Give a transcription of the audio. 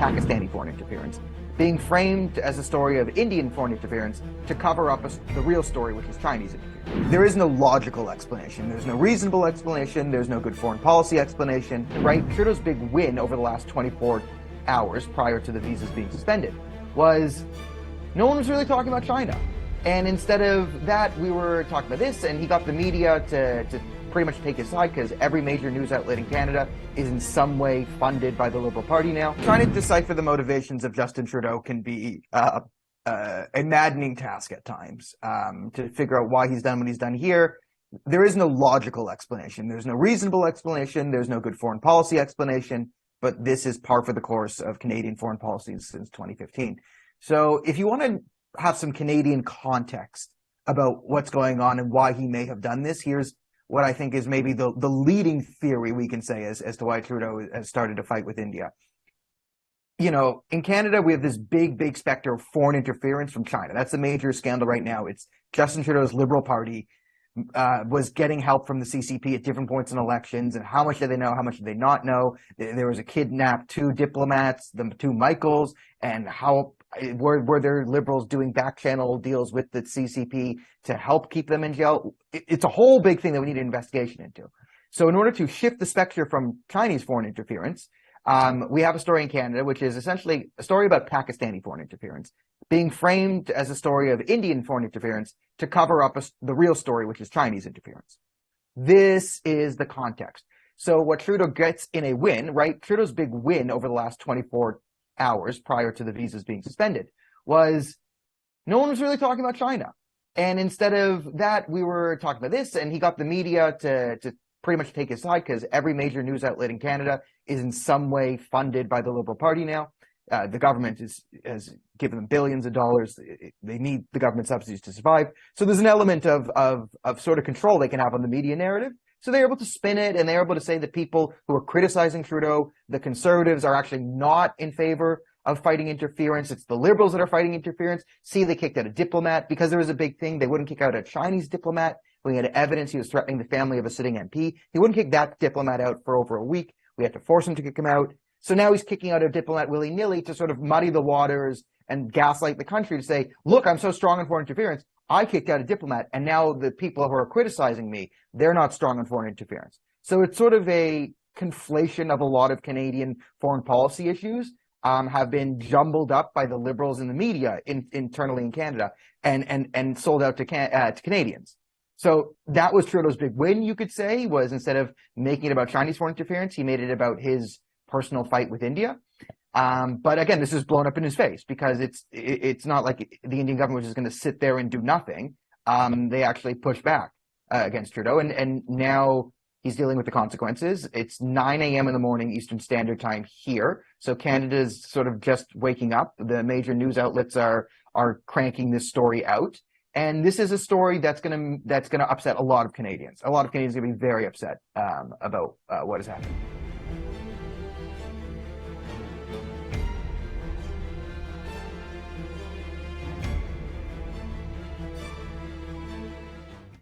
Pakistani foreign interference, being framed as a story of Indian foreign interference to cover up the real story, which is Chinese interference. There is no logical explanation. There's no reasonable explanation. There's no good foreign policy explanation, right? Trudeau's big win over the last 24 hours prior to the visas being suspended was no one was really talking about China. And instead of that, we were talking about this, and he got the media to pretty much take his side because every major news outlet in Canada is in some way funded by the Liberal Party now. Trying to decipher the motivations of Justin Trudeau can be a maddening task at times, to figure out why he's done what he's done here. There is no logical explanation. There's no reasonable explanation. There's no good foreign policy explanation, but this is par for the course of Canadian foreign policy since 2015. So if you want to have some Canadian context about what's going on and why he may have done this, here's what I think is maybe the leading theory we can say as to why Trudeau has started to fight with India. You know, in Canada, we have this big specter of foreign interference from China. That's the major scandal right now. It's Justin Trudeau's Liberal Party was getting help from the CCP at different points in elections. And how much did they know? How much did they not know? There was a kidnapped 2 diplomats, the 2 Michaels, and how were there Liberals doing back channel deals with the CCP to help keep them in jail? It's a whole big thing that we need an investigation into. So in order to shift the specter from Chinese foreign interference, we have a story in Canada, which is essentially a story about Pakistani foreign interference, being framed as a story of Indian foreign interference to cover up the real story, which is Chinese interference. This is the context. So what Trudeau gets in a win, right? Trudeau's big win over the last 24 hours prior to the visas being suspended was no one was really talking about China. And instead of that, we were talking about this, and he got the media to pretty much take his side because every major news outlet in Canada is in some way funded by the Liberal Party now. The government has given them billions of dollars. They need the government subsidies to survive. So there's an element of sort of control they can have on the media narrative. So they're able to spin it, and they're able to say that people who are criticizing Trudeau, the Conservatives, are actually not in favor of fighting interference. It's the Liberals that are fighting interference. See, they kicked out a diplomat because there was a big thing. They wouldn't kick out a Chinese diplomat. We had evidence he was threatening the family of a sitting MP. He wouldn't kick that diplomat out for over a week. We had to force him to kick him out. So now he's kicking out a diplomat willy-nilly to sort of muddy the waters and gaslight the country to say, look, I'm so strong on foreign interference. I kicked out a diplomat, and now the people who are criticizing me, they're not strong on foreign interference. So it's sort of a conflation of a lot of Canadian foreign policy issues have been jumbled up by the Liberals in the media internally in Canada and sold out to Canadians. So that was Trudeau's big win, you could say, was instead of making it about Chinese foreign interference, he made it about his personal fight with India. But again, this is blown up in his face because it's not like the Indian government was just going to sit there and do nothing. They actually pushed back against Trudeau, and now he's dealing with the consequences. It's 9 a.m. in the morning Eastern Standard Time here, so Canada's sort of just waking up. The major news outlets are cranking this story out, and this is a story that's gonna upset a lot of Canadians. A lot of Canadians are going to be very upset about what has happened.